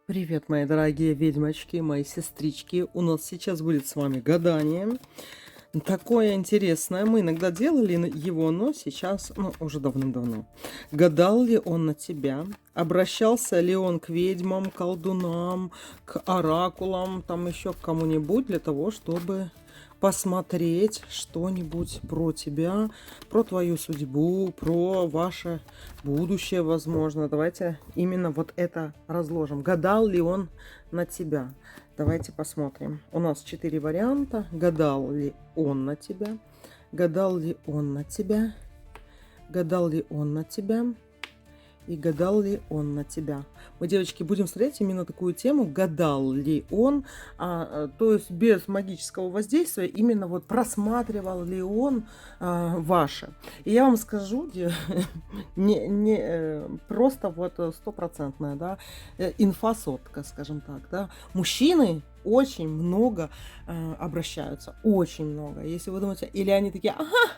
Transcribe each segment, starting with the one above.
Привет, мои дорогие ведьмочки, мои сестрички. У нас сейчас будет с вами гадание. Такое интересное. Мы иногда делали его, но сейчас, уже давным-давно. Гадал ли он на тебя? Обращался ли он к ведьмам, колдунам, к оракулам, там еще к кому-нибудь для того, чтобы посмотреть что-нибудь про тебя, про твою судьбу, про ваше будущее, возможно. Давайте именно вот это разложим. Гадал ли он на тебя? Давайте посмотрим. У нас 4 варианта. Гадал ли он на тебя? Гадал ли он на тебя? Гадал ли он на тебя? И гадал ли он на тебя? Мы, девочки, будем смотреть именно такую тему, гадал ли он, то есть без магического воздействия, именно вот просматривал ли он ваше. И я вам скажу, не просто вот стопроцентная, да, инфосотка, скажем так, да. Мужчины очень много обращаются, очень много. Если вы думаете, или они такие, ага,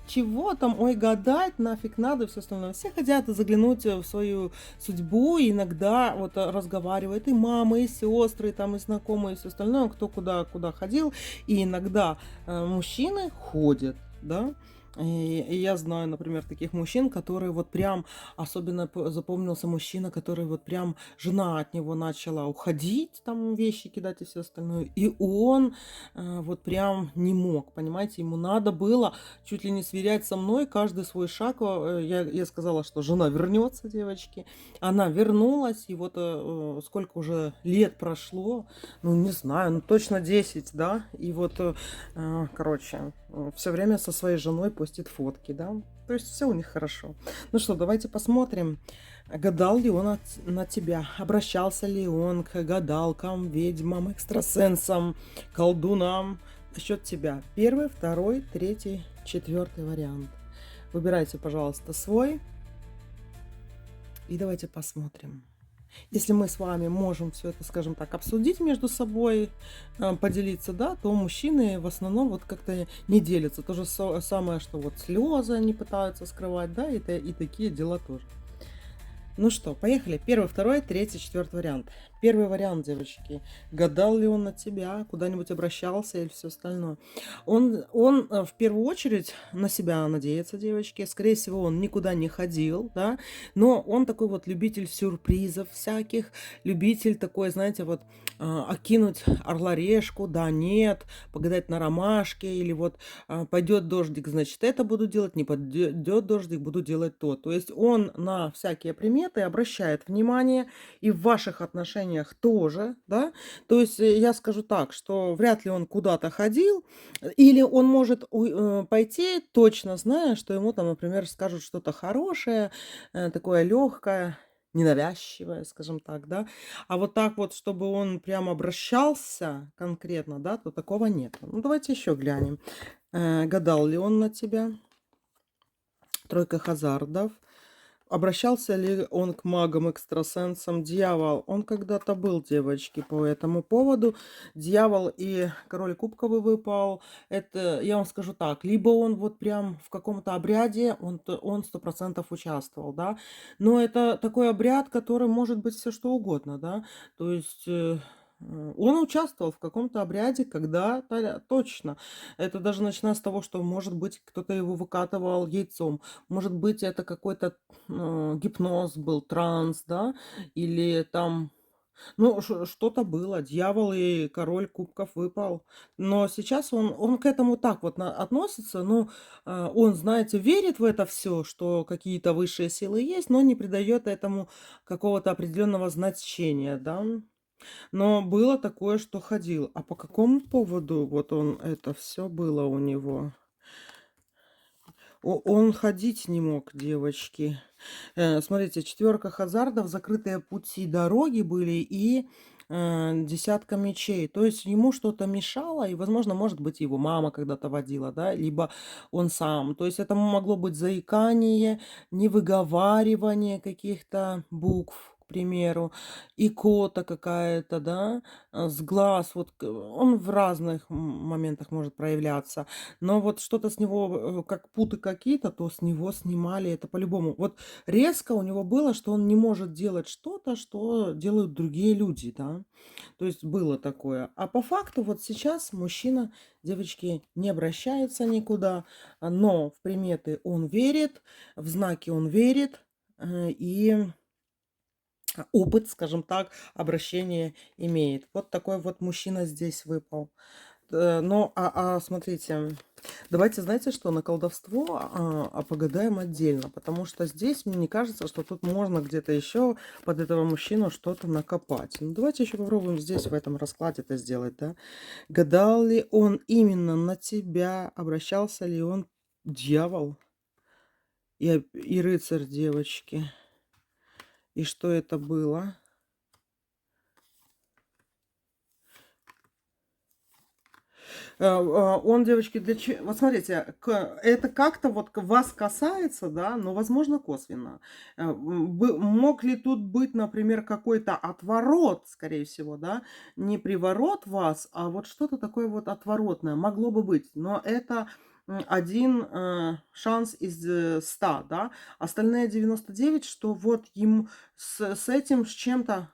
чего там, ой, гадать, нафиг надо, и все остальное. Все хотят заглянуть в свою судьбу, и иногда вот разговаривают и мамы, и сестры, и там, и знакомые, и все остальное, кто куда ходил. И иногда мужчины ходят, да. И я знаю, например, таких мужчин, которые вот прям, особенно запомнился мужчина, который вот прям жена от него начала уходить, там вещи кидать и все остальное. И он вот прям не мог, понимаете, ему надо было чуть ли не сверять со мной каждый свой шаг. Я сказала, что жена вернется, девочки. Она вернулась, и вот сколько уже лет прошло, ну, не знаю, ну, точно 10, да. И вот, короче, все время со своей женой постит фотки, да. То есть все у них хорошо. Ну что, давайте посмотрим, гадал ли он на тебя, обращался ли он к гадалкам, ведьмам, экстрасенсам, колдунам насчет тебя. Первый, второй, третий, четвертый вариант. Выбирайте, пожалуйста, свой. И давайте посмотрим. Если мы с вами можем все это, скажем так, обсудить между собой, поделиться, да, то мужчины в основном вот как-то не делятся. То же самое, что вот слезы они пытаются скрывать, да, и такие дела тоже. Ну что, поехали. Первый, второй, третий, четвертый вариант. Первый вариант, девочки. Гадал ли он на тебя, куда-нибудь обращался или все остальное? Он в первую очередь на себя надеется, девочки. Скорее всего, он никуда не ходил, да. Но он такой вот любитель сюрпризов всяких. Любитель такой, знаете, вот окинуть орла-решку, да, нет, погадать на ромашке. Или вот пойдет дождик, значит, это буду делать. Не пойдет дождик, буду делать то. То есть он на всякие приметы обращает внимание, и в ваших отношениях тоже, да. То есть я скажу так, что вряд ли он куда-то ходил, или он может пойти, точно зная, что ему там, например, скажут что-то хорошее, такое легкое, ненавязчивое, скажем так, да. А вот так вот, чтобы он прям обращался конкретно, да, то такого нет. Ну, давайте еще глянем. Гадал ли он на тебя? Тройка хазардов. Обращался ли он к магам, экстрасенсам? Дьявол. Он когда-то был, девочки, по этому поводу. Дьявол и король кубковый выпал. Это, я вам скажу так, либо он вот прям в каком-то обряде, он 100% участвовал, да. Но это такой обряд, который может быть все что угодно, да. То есть он участвовал в каком-то обряде когда-то точно. Это даже начиная с того, что, может быть, кто-то его выкатывал яйцом. Может быть, это какой-то гипноз был, транс, да, или там, ну, что-то было. Дьявол и король кубков выпал. Но сейчас он к этому так вот относится. Ну, он, знаете, верит в это все, что какие-то высшие силы есть, но не придает этому какого-то определенного значения, да. Но было такое, что ходил. А по какому поводу вот он это все было у него? Он ходить не мог, девочки. Смотрите, четверка хазардов, закрытые пути, дороги были и десятка мечей. То есть ему что-то мешало, и, возможно, может быть, его мама когда-то водила, да, либо он сам. То есть это могло быть заикание, невыговаривание каких-то букв, примеру, икота какая-то, да, с глаз, вот он в разных моментах может проявляться, но вот что-то с него, как путы какие-то, то с него снимали это по-любому. Вот резко у него было, что он не может делать что-то, что делают другие люди, да. То есть было такое. А по факту вот сейчас мужчина, девочки, не обращается никуда, но в приметы он верит, в знаки он верит, и опыт, скажем так, обращения имеет. Вот такой вот мужчина здесь выпал. Но, смотрите, давайте, знаете что, на колдовство погадаем отдельно, потому что здесь мне не кажется, что тут можно где-то еще под этого мужчину что-то накопать. Ну, давайте еще попробуем здесь, в этом раскладе это сделать, да. Гадал ли он именно на тебя, обращался ли он дьявол и рыцарь девочки, и что это было? Он, девочки, для чего? Вот смотрите, это как-то вот вас касается, да, но, возможно, косвенно. Мог ли тут быть, например, какой-то отворот, скорее всего, да, не приворот вас, а вот что-то такое вот отворотное, могло бы быть, но это один шанс из 100, да, остальные 99, что вот ему с этим, с чем-то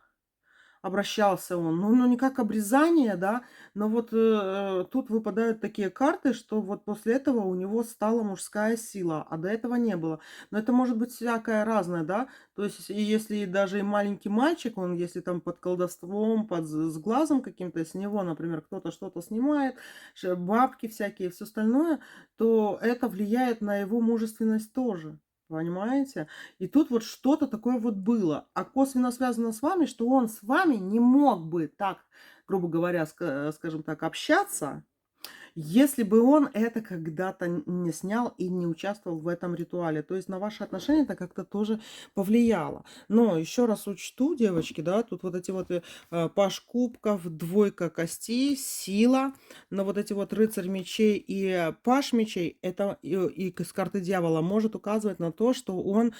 обращался он. Ну, не как обрезание, да, но вот, тут выпадают такие карты, что вот после этого у него стала мужская сила, а до этого не было. Но это может быть всякое разное, да. То есть, и если даже и маленький мальчик, он если там под колдовством, под с глазом каким-то, с него, например, кто-то что-то снимает, бабки всякие, все остальное, то это влияет на его мужественность тоже. Понимаете? И тут вот что-то такое вот было. А косвенно связано с вами, что он с вами не мог бы так, грубо говоря, скажем так, общаться, если бы он это когда-то не снял и не участвовал в этом ритуале. То есть на ваши отношения это как-то тоже повлияло. Но еще раз учту, девочки, да, тут вот эти вот паш кубков, двойка костей, сила, но вот эти вот рыцарь мечей и паш мечей, это и с карты дьявола может указывать на то, что он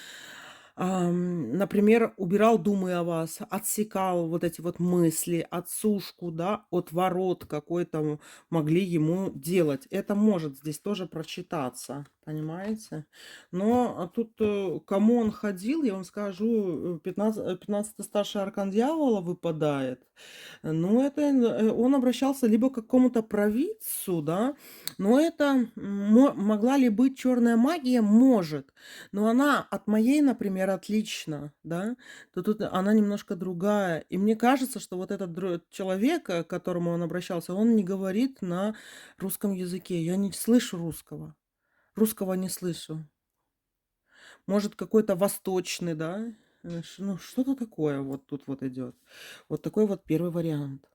например, убирал думы о вас, отсекал вот эти вот мысли, отсушку, да, отворот какой-то могли ему делать. Это может здесь тоже прочитаться, понимаете? Но тут кому он ходил, я вам скажу, 15 старший аркан дьявола выпадает. Ну, это он обращался либо к какому-то провидцу, да, но это могла ли быть черная магия? Может. Но она от моей, например, отлична, да, то тут она немножко другая. И мне кажется, что вот этот человек, к которому он обращался, он не говорит на русском языке. Я не слышу русского. Русского не слышу. Может, какой-то восточный, да? Ну, что-то такое вот тут вот идет. Вот такой вот первый вариант.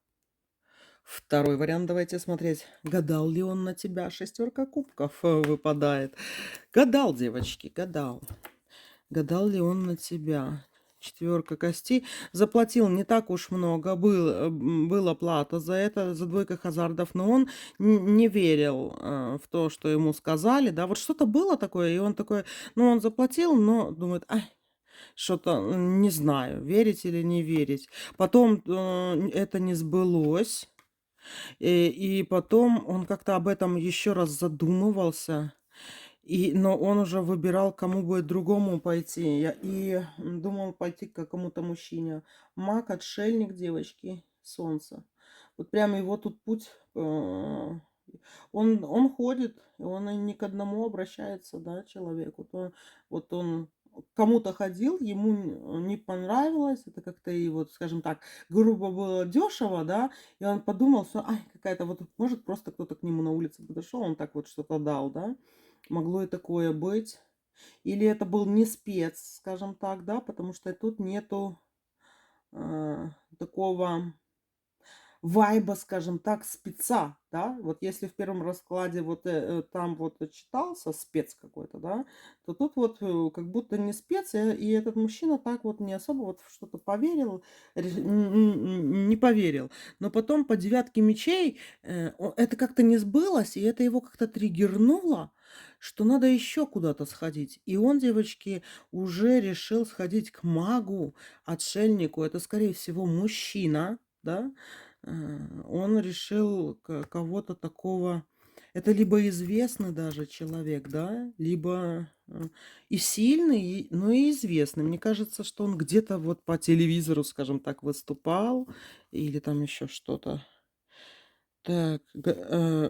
Второй вариант давайте смотреть. Гадал ли он на тебя? Шестерка кубков выпадает. Гадал, девочки, гадал. Гадал ли он на тебя? Четверка костей. Заплатил не так уж много. Была плата за это, за двойка хазардов, но он не верил в то, что ему сказали. Да, вот что-то было такое, и он такой, ну, он заплатил, но думает, ай, что-то не знаю, верить или не верить. Потом это не сбылось. И потом он как-то об этом еще раз задумывался. Но он уже выбирал, кому бы другому пойти. Думал пойти к какому-то мужчине. Маг, отшельник, девочки, солнце. Вот прямо его тут путь. Он ходит, и он и не к одному обращается, да, человеку. Вот он кому-то ходил, ему не понравилось, это как-то и вот, скажем так, грубо было дешево, да, и он подумал, что, ай, какая-то вот, может, просто кто-то к нему на улице подошел, он так вот что-то дал, да. Могло и такое быть. Или это был не спец, скажем так, да, потому что тут нету такого вайба, скажем так, спеца, да. Вот если в первом раскладе вот там вот читался спец какой-то, да, то тут вот как будто не спец, и этот мужчина так вот не особо вот в что-то поверил, не поверил. Но потом по девятке мечей это как-то не сбылось, и это его как-то триггернуло, что надо еще куда-то сходить. И он, девочки, уже решил сходить к магу, отшельнику. Это, скорее всего, мужчина, да? Он решил кого-то такого. Это либо известный даже человек, да, либо и сильный, но и известный. Мне кажется, что он где-то вот по телевизору, скажем так, выступал или там еще что-то. Так,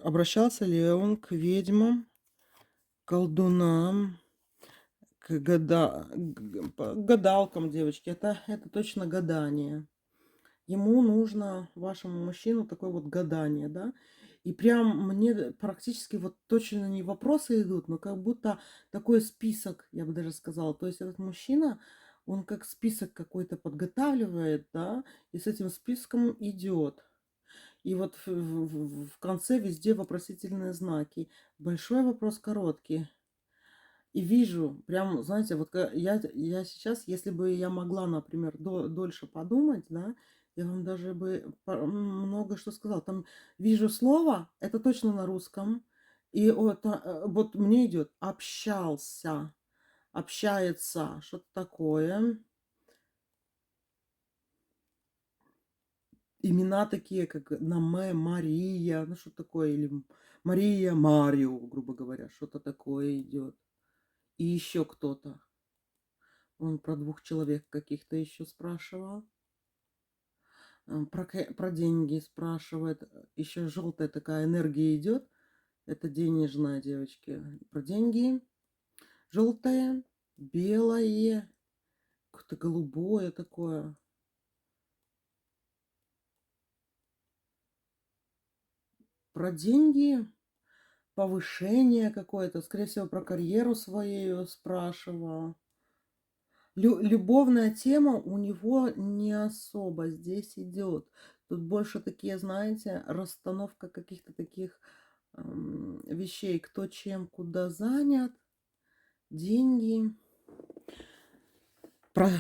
обращался ли он к ведьмам, колдунам, гадалкам, девочки? Это точно гадание. Ему нужно, вашему мужчину, такое вот гадание, да? И прям мне практически вот точно не вопросы идут, но как будто такой список, я бы даже сказала. То есть этот мужчина, он как список какой-то подготавливает, да, и с этим списком идет. И вот в конце везде вопросительные знаки. Большой вопрос, короткий. И вижу, прям, знаете, вот я сейчас, если бы я могла, например, дольше подумать, да, я вам даже бы много что сказала. Там вижу слово, это точно на русском, и вот мне идет общался, общается, что-то такое. Имена такие, как Наме, Мария, ну что такое, или Мария, Марио, грубо говоря, что-то такое идет. И еще кто-то. Он про двух человек каких-то еще спрашивал. Про деньги спрашивает. Еще желтая такая энергия идет. Это денежная, девочки. Про деньги. Желтое, белое, какое-то голубое такое. Про деньги, повышение какое-то. Скорее всего, про карьеру свою спрашивала. Любовная тема у него не особо здесь идет. Тут больше такие, знаете, расстановка каких-то таких вещей. Кто чем куда занят, деньги.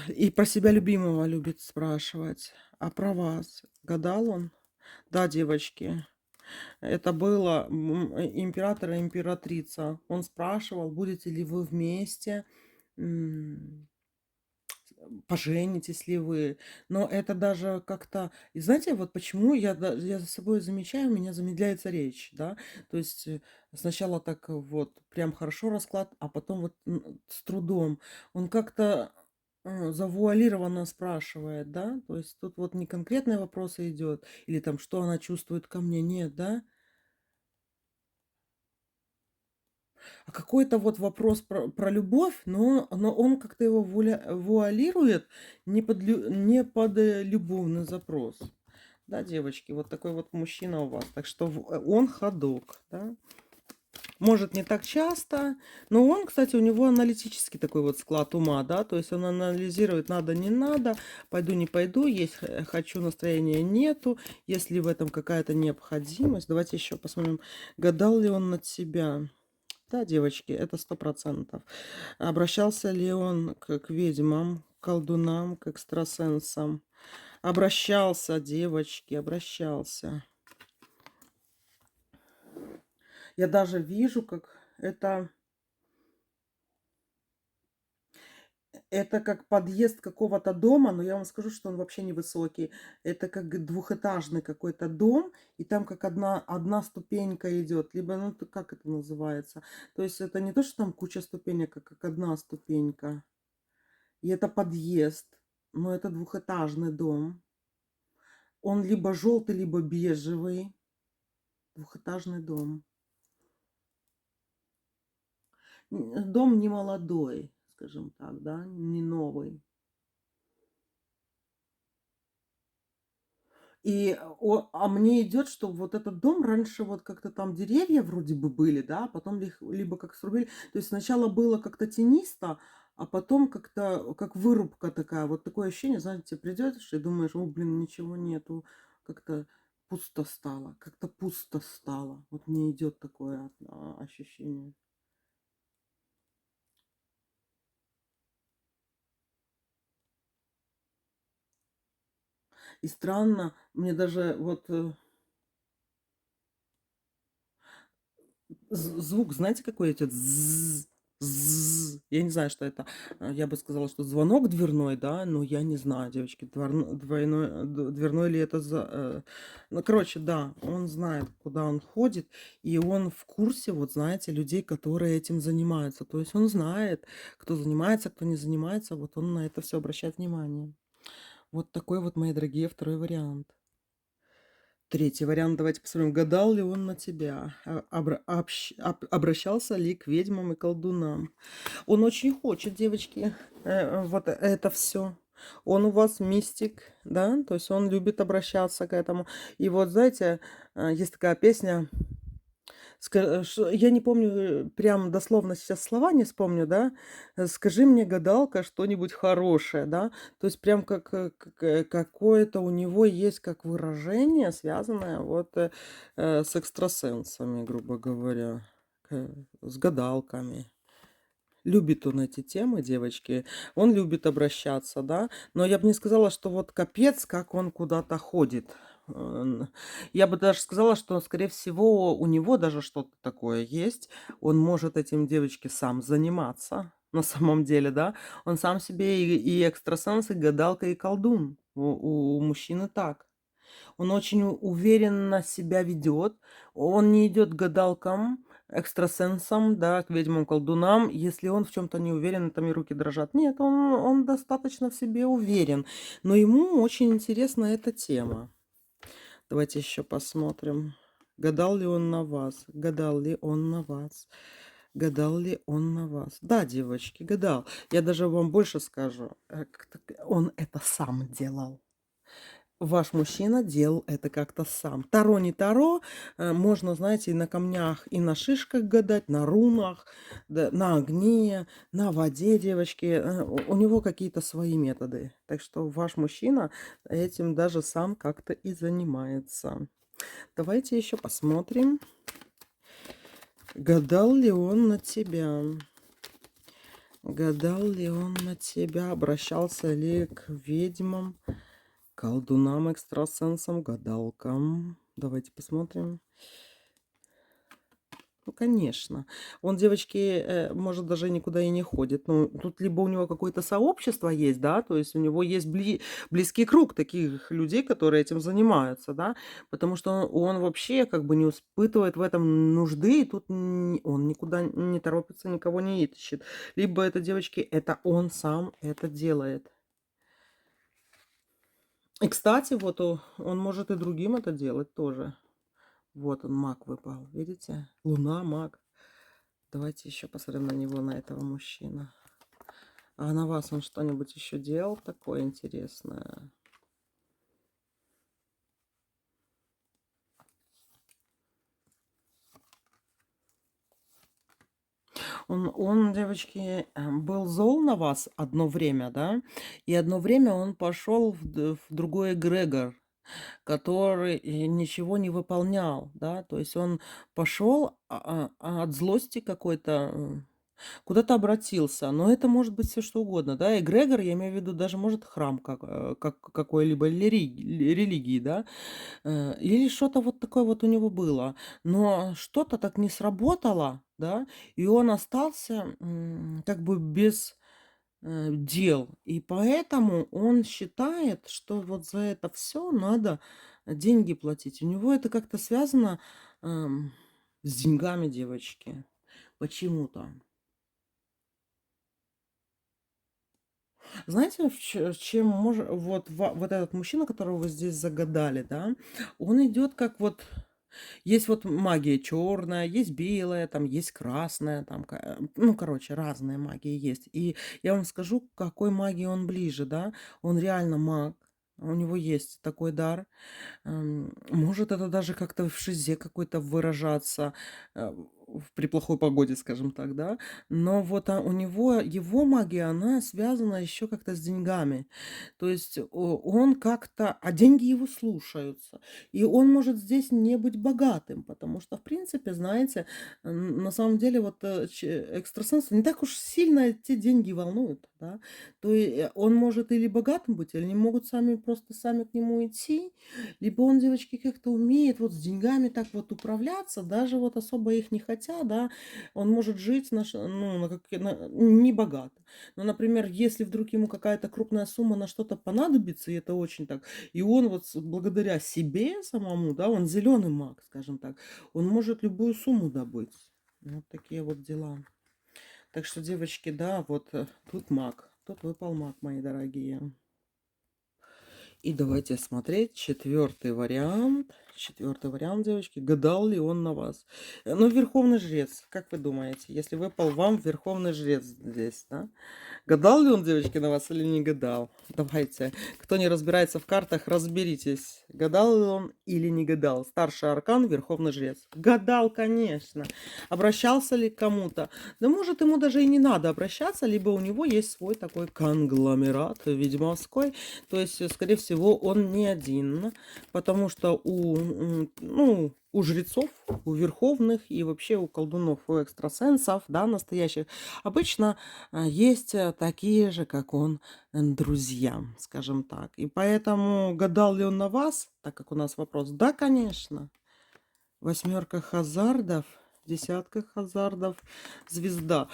И про себя любимого любит спрашивать. А про вас? Гадал он? Да, девочки. Это было император и императрица. Он спрашивал, будете ли вы вместе. Поженитесь ли вы. Но это даже как-то... И знаете, вот почему я за собой замечаю, у меня замедляется речь, да? То есть сначала так вот прям хорошо расклад, а потом вот с трудом. Он как-то завуалированно спрашивает, да? То есть тут вот не конкретные вопросы идет, или там, что она чувствует ко мне, нет, да? А какой-то вот вопрос про любовь, но он как-то его вуалирует не под любовный запрос. Да, девочки, вот такой вот мужчина у вас. Так что он ходок, да. Может, не так часто, но он, кстати, у него аналитический такой вот склад ума, да, то есть он анализирует надо, не надо, пойду, не пойду, есть хочу, настроения нету, есть ли в этом какая-то необходимость. Давайте еще посмотрим, гадал ли он над себя. Да, девочки, это 100%. Обращался ли он к ведьмам, колдунам, к экстрасенсам? Обращался, девочки, обращался. Я даже вижу, как это как подъезд какого-то дома, но я вам скажу, что он вообще невысокий. Это как двухэтажный какой-то дом, и там как одна ступенька идет. Либо, ну, как это называется? То есть это не то, что там куча ступенек, а как одна ступенька. И это подъезд, но это двухэтажный дом. Он либо желтый, либо бежевый. Двухэтажный дом. Дом не молодой, скажем так, да, не новый. А мне идет, что вот этот дом раньше вот как-то там деревья вроде бы были, да, а потом либо как срубили. То есть сначала было как-то тенисто, а потом как-то как вырубка такая. Вот такое ощущение, знаете, придешь и думаешь, о, блин, ничего нету. Как-то пусто стало, как-то пусто стало. Вот мне идет такое ощущение. И странно, мне даже вот Звук, знаете, какой идет? Я не знаю, что это. Я бы сказала, что звонок дверной, да, но я не знаю, девочки, дверной ли это Ну, короче, да, он знает, куда он ходит, и он в курсе, вот знаете, людей, которые этим занимаются. То есть он знает, кто занимается, кто не занимается, вот он на это все обращает внимание. Вот такой вот, мои дорогие, второй вариант. Третий вариант, давайте посмотрим, гадал ли он на тебя, обращался ли к ведьмам и колдунам. Он очень хочет, девочки, вот это все. Он у вас мистик, да, то есть он любит обращаться к этому. И вот, знаете, есть такая песня, я не помню, прям дословно сейчас слова не вспомню, да. "Скажи мне, гадалка, что-нибудь хорошее", да. То есть прям как, какое-то у него есть как выражение, связанное вот, с экстрасенсами, грубо говоря, к с гадалками. Любит он эти темы, девочки. Он любит обращаться, да. Но я бы не сказала, что вот капец, как он куда-то ходит. Я бы даже сказала, что, скорее всего, у него даже что-то такое есть. Он может этим, девочки, сам заниматься. На самом деле, да. Он сам себе и экстрасенс, и гадалка, и колдун. У мужчины так. Он очень уверенно себя ведет. Он не идет к гадалкам, экстрасенсам, да, к ведьмам, колдунам, если он в чем-то не уверен, там и руки дрожат. Нет, он достаточно в себе уверен. Но ему очень интересна эта тема. Давайте еще посмотрим. Гадал ли он на вас? Гадал ли он на вас? Гадал ли он на вас? Да, девочки, гадал. Я даже вам больше скажу. Он это сам делал. Ваш мужчина делал это как-то сам. Таро не таро, можно, знаете, и на камнях, и на шишках гадать, на рунах, да, на огне, на воде, девочки. У него какие-то свои методы. Так что ваш мужчина этим даже сам как-то и занимается. Давайте еще посмотрим, гадал ли он на тебя. Гадал ли он на тебя, обращался ли к ведьмам, колдунам, экстрасенсам, гадалкам. Давайте посмотрим. Ну, конечно. Он, девочки, может, даже никуда и не ходит. Ну, тут либо у него какое-то сообщество есть, да, то есть у него есть близкий круг таких людей, которые этим занимаются, да, потому что он вообще как бы не испытывает в этом нужды, и тут он никуда не торопится, никого не ищет. Либо это, девочки, это он сам это делает. И, кстати, вот он может и другим это делать тоже. Вот он, маг выпал, видите? Луна, маг. Давайте еще посмотрим на него, на этого мужчину. А на вас он что-нибудь еще делал такое интересное? Он, девочки, был зол на вас одно время, да? И одно время он пошел в другой эгрегор, который ничего не выполнял, да? То есть он пошел от злости какой-то, куда-то обратился, но это может быть все что угодно, да. Эгрегор, я имею в виду, даже может храм как какой-либо религии, да, или что-то вот такое вот у него было. Но что-то так не сработало, да, и он остался, как бы без, дел. И поэтому он считает, что вот за это все надо деньги платить. У него это как-то связано, с деньгами, девочки, почему-то. Знаете, чем может вот этот мужчина, которого вы здесь загадали, да, он идет как вот есть вот магия черная, есть белая, там есть красная, там, ну, короче, разные магии есть. И я вам скажу, к какой магии он ближе, да, он реально маг, у него есть такой дар. Может это даже как-то в шизе какой-то выражаться, при плохой погоде, скажем так, да. Но вот, у него его магия, она связана еще как-то с деньгами. То есть он как-то деньги его слушаются. И он может здесь не быть богатым, потому что, в принципе, знаете, на самом деле вот, экстрасенсы не так уж сильно эти деньги волнуют, да. То есть он может или богатым быть, или они могут просто сами к нему идти, либо он, девочки, как-то умеет вот с деньгами так вот управляться, даже вот особо их не хотя. хотя, да, он может жить ну, не богато. Но, например, если вдруг ему какая-то крупная сумма на что-то понадобится, и это очень так, и он вот благодаря себе самому, да, он зеленый маг, скажем так, он может любую сумму добыть. Вот такие вот дела. Так что, девочки, да, вот тут маг, тут выпал маг, мои дорогие. И давайте смотреть четвертый вариант. Четвертый вариант, девочки. Гадал ли он на вас? Ну, Верховный Жрец, как вы думаете, если выпал вам Верховный Жрец здесь, да? Гадал ли он, девочки, на вас или не гадал? Давайте, кто не разбирается в картах, разберитесь. Гадал ли он или не гадал? Старший аркан, Верховный Жрец. Гадал, конечно. Обращался ли к кому-то? Да может, ему даже и не надо обращаться, либо у него есть свой такой конгломерат ведьмовской. То есть, скорее всего, он не один, потому что ну, у жрецов, у верховных и вообще у колдунов, у экстрасенсов, да, настоящих, обычно есть такие же, как он, друзья, скажем так. И поэтому гадал ли он на вас, так как у нас вопрос, да, конечно. Восьмерка хазардов, десятка хазардов, звезда.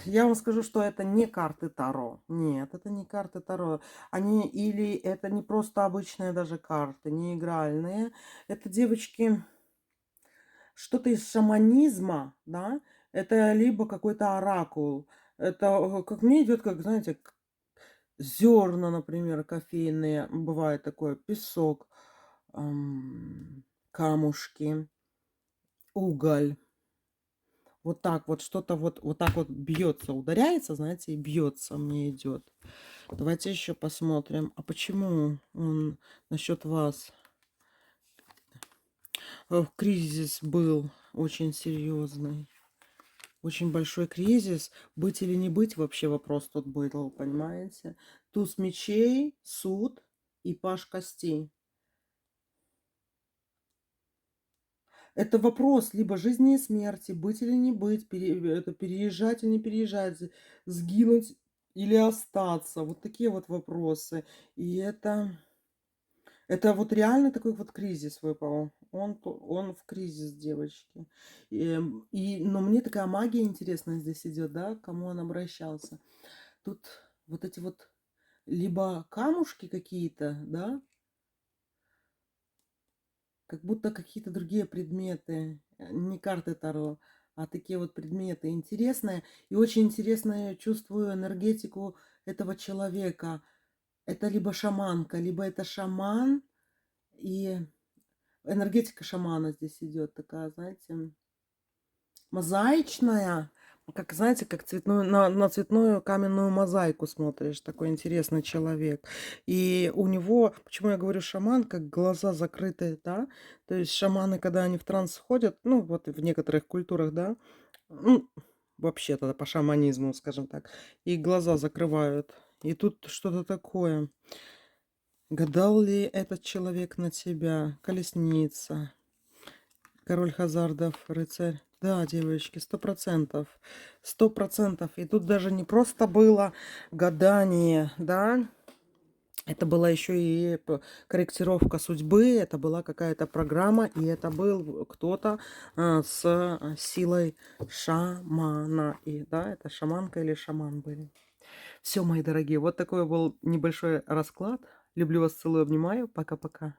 Я вам скажу, что это не карты Таро. Нет, это не карты Таро. Они или это не просто обычные даже карты, не игральные. Это, девочки, что-то из шаманизма, да? Это либо какой-то оракул. Это как мне идет, как, знаете, зерна, например, кофейные. Бывает такое, песок, камушки, уголь. Вот так вот что-то вот так вот бьется, ударяется, знаете, и бьется мне идет. Давайте еще посмотрим. А почему он насчет вас? Кризис был очень серьезный. Очень большой кризис. Быть или не быть, вообще вопрос тут был, понимаете? Туз мечей, суд и паж костей. Это вопрос либо жизни и смерти, быть или не быть, это переезжать или не переезжать, сгинуть или остаться. Вот такие вот вопросы. И это вот реально такой вот кризис выпал. Он в кризис, девочки. Но мне такая магия интересная здесь идет, да, к кому он обращался. Тут вот эти вот либо камушки какие-то, да, как будто какие-то другие предметы, не карты Таро, а такие вот предметы интересные. И очень интересно я чувствую энергетику этого человека. Это либо шаманка, либо это шаман. И энергетика шамана здесь идет такая, знаете, мозаичная. Как, знаете, как на цветную каменную мозаику смотришь. Такой интересный человек. И у него, почему я говорю шаман, как глаза закрыты, да? То есть шаманы, когда они в транс входят, ну, вот в некоторых культурах, да, ну, вообще-то по шаманизму, скажем так, и глаза закрывают. И тут что-то такое. Гадал ли этот человек на тебя? Колесница. Король хазардов, рыцарь. Да, девочки, 100%. 100%. И тут даже не просто было гадание, да, это была еще и корректировка судьбы, это была какая-то программа, и это был кто-то с силой шамана. И да, это шаманка или шаман были. Все, мои дорогие, вот такой был небольшой расклад. Люблю вас, целую, обнимаю. Пока-пока.